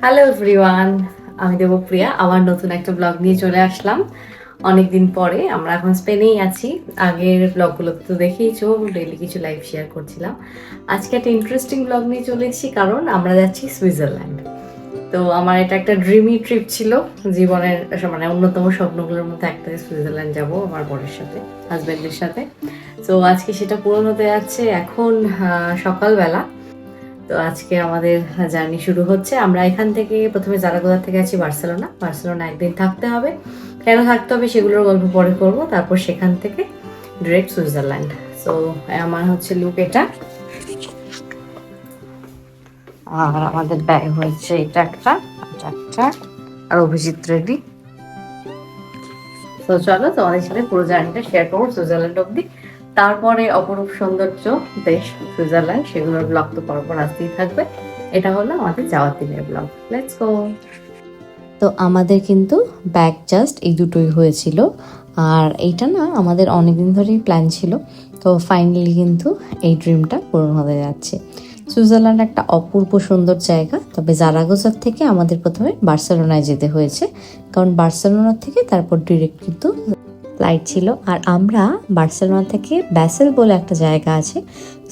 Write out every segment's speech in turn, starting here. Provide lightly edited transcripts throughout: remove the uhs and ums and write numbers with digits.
Hello everyone, আমি দেবপ্রিয়া আবার নতুন একটা ব্লগ নিয়ে চলে আসলাম অনেকদিন পরে। আমরা এখন স্পেনেই আছি। আগের ব্লগগুলোতে তো দেখেইছো, ডেইলি কিছু লাইভ শেয়ার করছিলাম। আজকে একটা ইন্টারেস্টিং ব্লগ নিয়ে চলে এসেছি, কারণ আমরা যাচ্ছি সুইজারল্যান্ড। তো আমার এটা একটা ড্রিমি ট্রিপ ছিল, জীবনের মানে অন্যতম স্বপ্নগুলোর মধ্যে একটা, সুইজারল্যান্ড যাব আমার বরের সাথে, হাজব্যান্ডের সাথে। তো আজকে সেটা পূরণ হতে যাচ্ছে এখন সকালবেলা। তো আজকে আমাদের জার্নি শুরু হচ্ছে। আমরা এখান থেকে প্রথমে জারাগোদা থেকে আছি বার্সেলোনা। বার্সেলোনা একদিন থাকতে হবে। কেন থাকতে হবে সেগুলোর গল্প পরে করবো। তারপর সেখান থেকে ডিরেক্ট সুইজারল্যান্ড। সো আমার হচ্ছে লুক এটা, আর আমাদের ব্যাগ হয়েছে এটা একটা, আর অভিজিৎ রেডি। তো চলো তোমাদের সাথে পুরো জার্নিটা শেয়ার করবো সুইজারল্যান্ড অব্দি। তারপরে অপরূপ সৌন্দর্য দেশ সুইজারল্যান্ড, সেগুলোর ব্লগ তো পরপর আসতেই থাকবে। এটা হলো আমাদের যাওয়ার দিনের ব্লগ। Let's go. তো আমাদের কিন্তু ব্যাগ জাস্ট এই দুটোই হয়েছিল, আর এইটা না আমাদের অনেকদিন ধরেই প্ল্যান ছিল। তো ফাইনালি কিন্তু এই ড্রিমটা পূরণ হতে যাচ্ছে। সুইজারল্যান্ড একটা অপূর্ব সুন্দর জায়গা, তবে জারাগোজার থেকে আমাদের প্রথমে বার্সেলোনায় যেতে হয়েছে, কারণ বার্সেলোনা থেকে তারপর ডিরেক্ট কিন্তু ফ্লাইট ছিল। আর আমরা বার্সেলোনা থেকে ব্যাসেল বলে একটা জায়গা আছে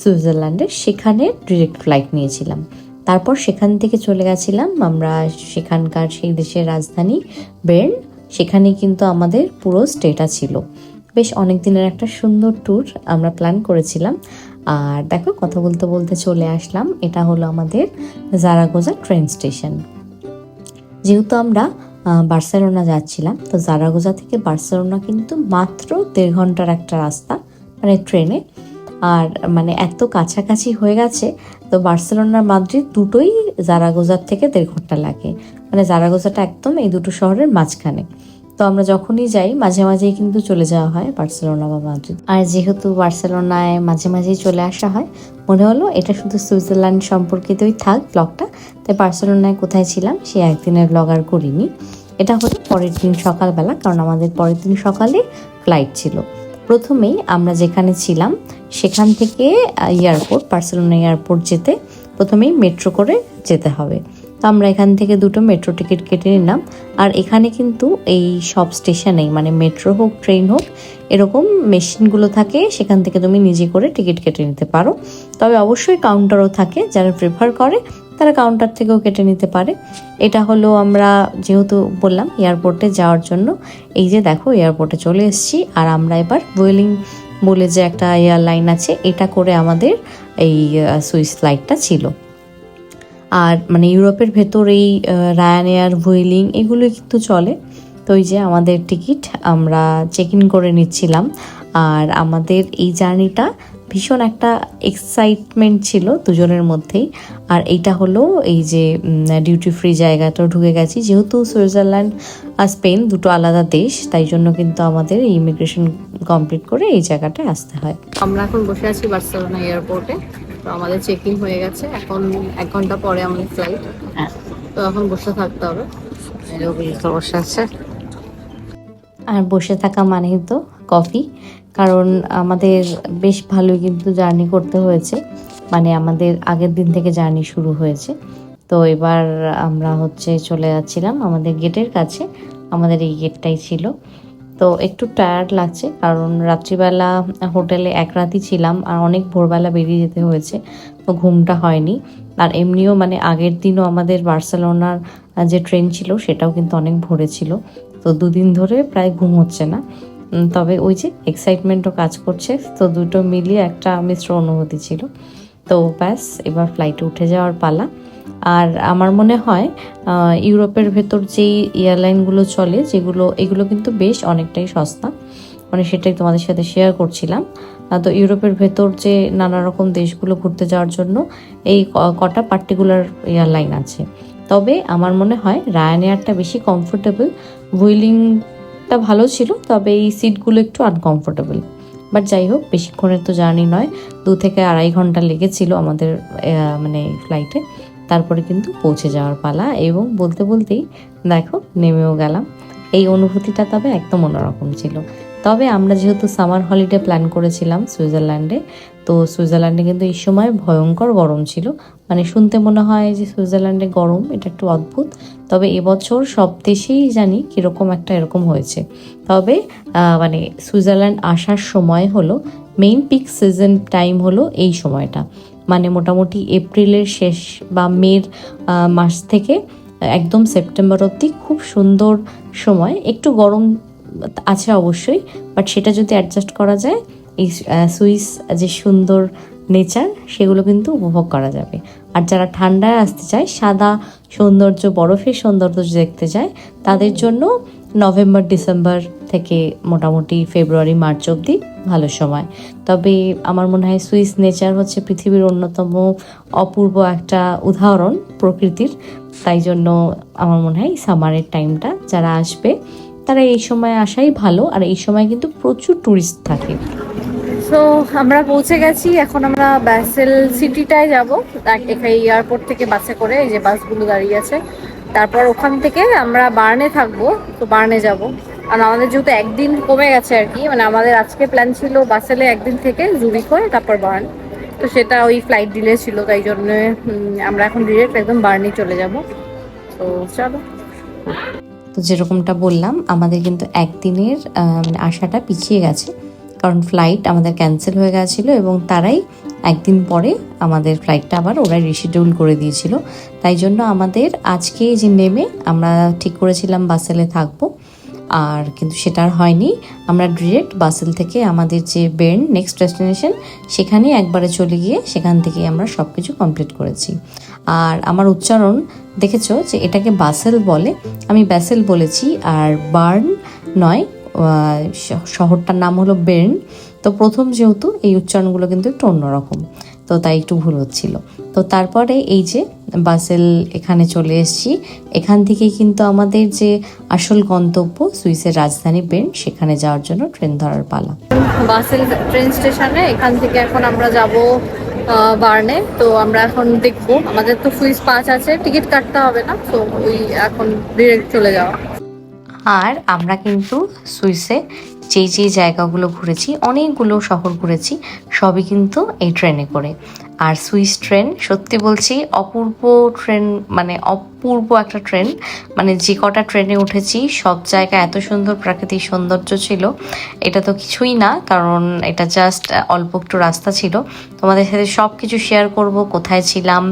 সুইজারল্যান্ডের, সেখানে ডিরেক্ট ফ্লাইট নিয়েছিলাম। তারপর সেখান থেকে চলে গেছিলাম আমরা সেখানকার সেই দেশের রাজধানী বের্ন। সেখানে কিন্তু আমাদের পুরো স্টেটা ছিল। বেশ অনেক দিনের একটা সুন্দর ট্যুর আমরা প্ল্যান করেছিলাম। আর দেখো, কথা বলতে বলতে চলে আসলাম। এটা হলো আমাদের জারাগোজা ট্রেন স্টেশন। যেহেতু আমরা বার্সেলোনা যাচ্ছিলাম, তো জারাগোজা থেকে বার্সেলোনা কিন্তু মাত্র 1.5 ঘন্টার একটা রাস্তা, মানে ট্রেনে। আর মানে এত কাছাকাছি হয়ে গেছে, তো বার্সেলোনা মাদ্রিদ দুটোই জারাগোজার থেকে 1.5 ঘন্টা লাগে। মানে জারাগোজাটা একদম এই দুটো শহরের মাঝখানে। তো আমরা যখনই যাই মাঝে মাঝেই কিন্তু চলে যাওয়া হয় বার্সেলোনা বা মাদ্রিদ। আর যেহেতু বার্সেলোনায় মাঝে মাঝেই চলে আসা হয়, মনে হলো এটা শুধু সুইজারল্যান্ড সম্পর্কিতই থাক ব্লগটা। তাই বার্সেলোনায় কোথায় ছিলাম সে একদিনের ব্লগ আর করিনি। এটা হলো পরের দিন সকালবেলা, কারণ আমাদের পরের দিন সকালে ফ্লাইট ছিল। প্রথমেই আমরা যেখানে ছিলাম সেখান থেকে এয়ারপোর্ট, বার্সেলোনা এয়ারপোর্ট যেতে প্রথমেই মেট্রো করে যেতে হবে। তো আমরা এখান থেকে দুটো মেট্রো টিকিট কেটে নিলাম। আর এখানে কিন্তু এই সব স্টেশনেই, মানে মেট্রো হোক ট্রেন হোক, এরকম মেশিনগুলো থাকে, সেখান থেকে তুমি নিজে করে টিকিট কেটে নিতে পারো। তবে অবশ্যই কাউন্টারও থাকে, যারা প্রেফার করে তারা কাউন্টার থেকেও কেটে নিতে পারে। এটা হলো আমরা যেহেতু বললাম এয়ারপোর্টে যাওয়ার জন্য, এই যে দেখো এয়ারপোর্টে চলে এসেছি। আর আমরা এবার ভুয়েলিং বলে যে একটা এয়ারলাইন আছে, এটা করে আমাদের এই সুইস ফ্লাইটটা ছিল। আর মানে ইউরোপের ভেতর এই রায়ানএয়ার, ভুয়েলিং এগুলো কিন্তু চলে। তো এই যে আমাদের টিকিট আমরা চেক ইন করে নিচ্ছিলাম। আর আমাদের এই জার্নিটা ভীষণ একটা এক্সাইটমেন্ট ছিল দুজনের মধ্যেই। আর এইটা হলো এই যে ডিউটি ফ্রি জায়গাটা ঢুকে গেছি। যেহেতু সুইজারল্যান্ড আর স্পেন দুটো আলাদা দেশ, তাই জন্য কিন্তু আমাদের এই ইমিগ্রেশন কমপ্লিট করে এই জায়গাটায় আসতে হয়। আমরা এখন বসে আছি বার্সেলোনা এয়ারপোর্টে। তো আমাদের চেক ইন হয়ে গেছে, এখন 1 ঘন্টা পরে আমাদের ফ্লাইট। তো এখন বসে থাকতে হবে। বসে আছে, আর বসে থাকা মানেই তো কফি, কারণ আমাদের বেশ ভালোই কিন্তু জার্নি করতে হয়েছে। মানে আমাদের আগের দিন থেকে জার্নি শুরু হয়েছে। তো এবার আমরা হচ্ছে চলে যাচ্ছিলাম আমাদের গেটের কাছে। আমাদের এই গেটটাই ছিল। তো একটু টায়ার্ড লাগছে, কারণ রাত্রিবেলা হোটেলে এক রাতই ছিলাম, আর অনেক ভোরবেলা বেরিয়ে যেতে হয়েছে, তো ঘুমটা হয়নি। আর এমনিও মানে আগের দিনও আমাদের বার্সেলোনার যে ট্রেন ছিল সেটাও কিন্তু অনেক ভোরে ছিল। তো 2 দিন ধরে প্রায় ঘুম হচ্ছে না। তবে ওই যে এক্সাইটমেন্টও কাজ করছে, তো দুটো মিলিয়ে একটা মিশ্র অনুভূতি ছিল। তো ব্যাস, এবার ফ্লাইটে উঠে যাওয়ার পালা। আর আমার মনে হয় ইউরোপের ভেতর যেই এয়ারলাইনগুলো চলে, এগুলো কিন্তু বেশ অনেকটাই সস্তা। মানে সেটাই তোমাদের সাথে শেয়ার করছিলাম। তো ইউরোপের ভেতর যে নানা রকম দেশগুলো ঘুরতে যাওয়ার জন্য এই কটা পার্টিকুলার এয়ারলাইন আছে। তবে আমার মনে হয় রায়ানএয়ারটা বেশি কমফোর্টেবল। হুইলিংটা ভালো ছিল, তবে এই সিটগুলো একটু আনকমফোর্টেবল। বাট যাই হোক, বেশিক্ষণের তো জার্নি নয়, 2 থেকে 2.5 ঘন্টা লেগেছিল আমাদের মানে ফ্লাইটে। তারপরে কিন্তু পৌঁছে যাওয়ার পালা, এবং বলতে বলতেই দেখো নেমেও গেলাম। এই অনুভূতিটা তবে একদম অন্যরকম ছিল। তবে আমরা যেহেতু সামার হলিডে প্ল্যান করেছিলাম সুইজারল্যান্ডে, তো সুইজারল্যান্ডে কিন্তু এই সময় ভয়ঙ্কর গরম ছিল। মানে শুনতে মনে হয় যে সুইজারল্যান্ডে গরম, এটা একটু অদ্ভুত। তবে এবছর সব দেশেই জানি কীরকম একটা এরকম হয়েছে। তবে মানে সুইজারল্যান্ড আসার সময় হলো মেইন পিক সিজন টাইম হলো এই সময়টা, মানে মোটামুটি এপ্রিলের শেষ বা মের মাস থেকে একদম সেপ্টেম্বর অবধি খুব সুন্দর সময়। একটু গরম আছে অবশ্যই, বাট সেটা যদি অ্যাডজাস্ট করা যায় এই সুইস যে সুন্দর নেচার সেগুলো কিন্তু উপভোগ করা যাবে। আর যারা ঠান্ডায় আসতে চায়, সাদা সৌন্দর্য, বরফের সৌন্দর্য দেখতে চায়, তাদের জন্য নভেম্বর ডিসেম্বর থেকে মোটামুটি ফেব্রুয়ারি মার্চ অবধি ভালো সময়। তবে আমার মনে হয় সুইস নেচার হচ্ছে পৃথিবীর অন্যতম অপূর্ব একটা উদাহরণ প্রকৃতির। তাই জন্য আমার মনে হয় সামারের টাইমটা যারা আসবে তারা এই সময় আসাই ভালো। আর এই সময় কিন্তু প্রচুর টুরিস্ট থাকে। সো আমরা পৌঁছে গেছি, এখন আমরা ব্যাসেল সিটিটায় যাব। এখানে এয়ারপোর্ট থেকে বাসে করে, এই যে বাসগুলো দাঁড়িয়ে আছে, তারপর ওখান থেকে আমরা বার্নে থাকবো, তো বার্নে যাব। আর আমাদের যেহেতু একদিন কমে গেছে আর কি, মানে আমাদের আজকে প্ল্যান ছিল বাসেলে একদিন থেকে জুরিক হয়ে তারপর বার্ন, তো সেটা ওই ফ্লাইট ডিলে ছিল, তাই জন্য আমরা এখন ডিরেক্ট একদম বার্নে চলে যাব। তো চলো। তো যেরকমটা বললাম, আমাদের কিন্তু একদিনের আসাটা পিছিয়ে গেছে, কারণ ফ্লাইট আমাদের ক্যান্সেল হয়ে গেছিলো এবং তারাই একদিন পরে আমাদের ফ্লাইটটা আবার ওরা রিশিডিউল করে দিয়েছিল। তাই জন্য আমাদের আজকে যে নেমে আমরা ঠিক করেছিলাম বাসেলে থাকবো, আর কিন্তু সেটা আর হয়নি। আমরা ডিরেক্ট বাসেল থেকে আমাদের যে বের্ন নেক্সট ডেস্টিনেশন, সেখানে একবারে চলে গিয়ে সেখান থেকে আমরা সব কিছু কমপ্লিট করেছি। আর আমার উচ্চারণ দেখেছো যে এটাকে বাসেল বলে, আমি ব্যাসেল বলেছি, আর বার্ন নয়, শহরটার নাম হলো বের্ন। তো প্রথম যেহেতু এই উচ্চারণগুলো কিন্তু একটু অন্যরকম, তো তাই একটু ভুল হচ্ছিল। তো তারপরে এই যে বাসেল এখানে চলে এসেছি। এখান থেকেই কিন্তু আমাদের যে আসল গন্তব্য সুইসের রাজধানী বের্ন, সেখানে যাওয়ার জন্য ট্রেন ধরার পালা। বাসেল ট্রেন স্টেশনে, এখান থেকে এখন আমরা যাব বার্নে। তো আমরা এখন দেখবো, আমাদের তো সুইস পাস আছে, টিকিট কাটতে হবে না, তো ওই এখন ডিরেক্ট চলে যাওয়া। আর আমরা কিন্তু সুইসে যেই যেই জায়গাগুলো ঘুরেছি, অনেকগুলো শহর ঘুরেছি, সবই কিন্তু এই ট্রেনে করে। আর সুইস ট্রেন সত্যি বলছি অপূর্ব ট্রেন, মানে অপূর্ব একটা ট্রেন। মানে যে কটা ট্রেনে উঠেছি সব জায়গায় এত সুন্দর প্রাকৃতিক সৌন্দর্য ছিল, এটা তো কিছুই না, কারণ এটা জাস্ট অল্প একটু রাস্তা ছিল। তোমাদের সাথে সব কিছু শেয়ার করব, কোথায় ছিলাম,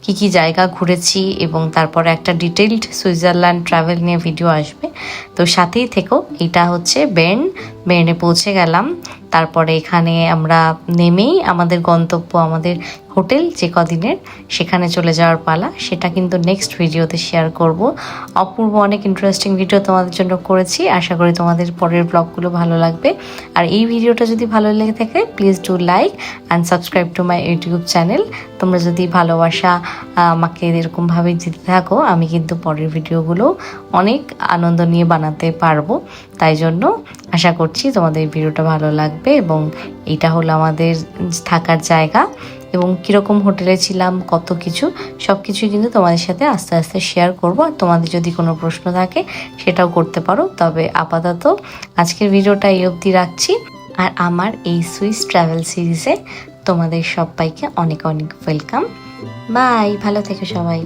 কি কি জায়গা ঘুরেছি, এবং তারপরে একটা ডিটেইলড সুইজারল্যান্ড ট্রাভেল নিয়ে ভিডিও আসবে। তো সাথেই থেকো। এটা হচ্ছে বের্নে পৌঁছে গেলাম। তারপরে এখানে আমরা নেমেই আমাদের গন্তব্য, আমাদের হোটেল যে কদিনের, সেখানে চলে যাওয়ার পালা। সেটা কিন্তু নেক্সট ভিডিওতে শেয়ার করব। অপূর্ব অনেক ইন্টারেস্টিং ভিডিও তোমাদের জন্য করেছি, আশা করি তোমাদের পরের ব্লগগুলো ভালো লাগবে। আর এই ভিডিওটা যদি ভালো লেগে থাকে, please do like and subscribe to my YouTube channel. তোমরা যদি ভালোবাসা আমাকে এরকমভাবে দিতে থাকো, আমি কিন্তু পরের ভিডিওগুলো অনেক আনন্দ নিয়ে বানাতে পারবো। তাই জন্য আশা করছি তোমাদের এই ভিডিওটা ভালো লাগবে। এবং এটা হলো আমাদের থাকার জায়গা, এবং কীরকম হোটেলে ছিলাম, কত কিছু, সব কিছুই কিন্তু তোমাদের সাথে আস্তে আস্তে শেয়ার করব। আর তোমাদের যদি কোনো প্রশ্ন থাকে সেটাও করতে পারো। তবে আপাতত আজকের ভিডিওটা এই অবধি রাখছি। আর আমার এই সুইস ট্রাভেল সিরিজে তোমাদের সবাইকে অনেক অনেক ওয়েলকাম। বাই, ভালো থেকো সবাই।